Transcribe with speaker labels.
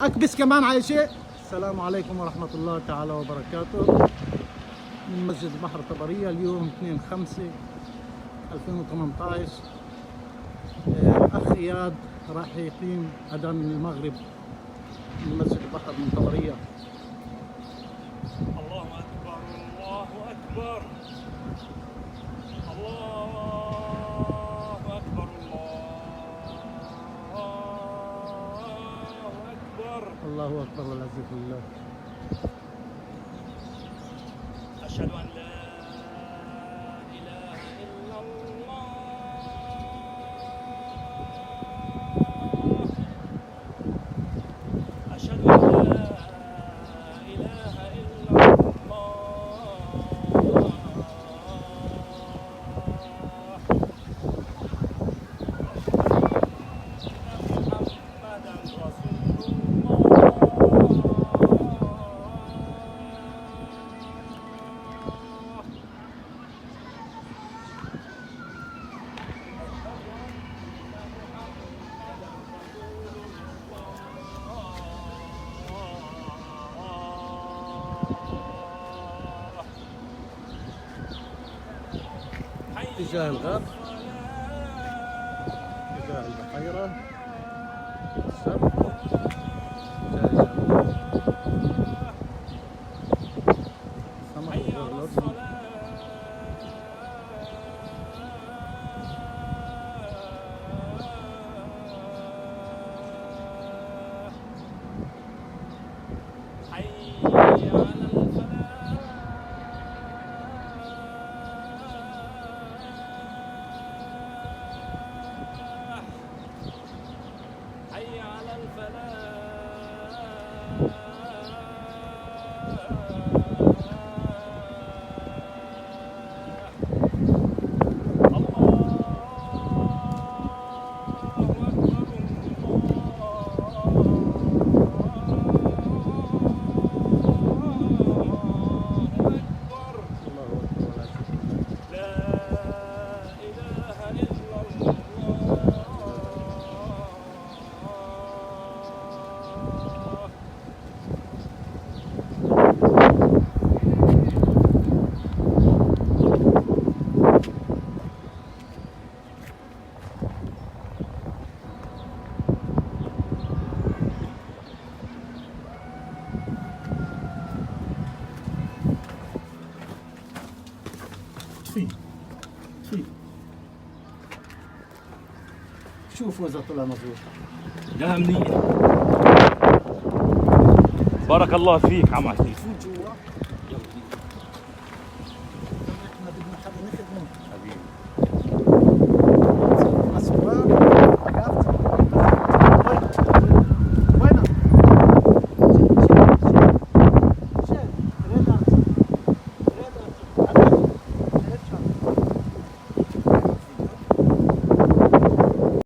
Speaker 1: أكبس كمان على شيء. السلام عليكم ورحمة الله تعالى وبركاته. من مسجد البحر طبرية اليوم 2/5/2018. الأخ إياد راح يقيم أذان المغرب من مسجد البحر من طبرية.
Speaker 2: الله أكبر الله أكبر الله أكبر
Speaker 1: الله أكبر والعزة لله.
Speaker 2: أشهد أن لا إله إلا الله أشهد أن لا إله إلا الله محمدا رسول
Speaker 1: اتجاه الغرب، اتجاه البحيرة، الشرق، اتجاه الجنوب، سمك الأردن.
Speaker 2: حي على الفلاح
Speaker 1: في شوفوا إذا طلع مظبوط.
Speaker 2: لا منيح. بارك الله فيك عم على التليفون.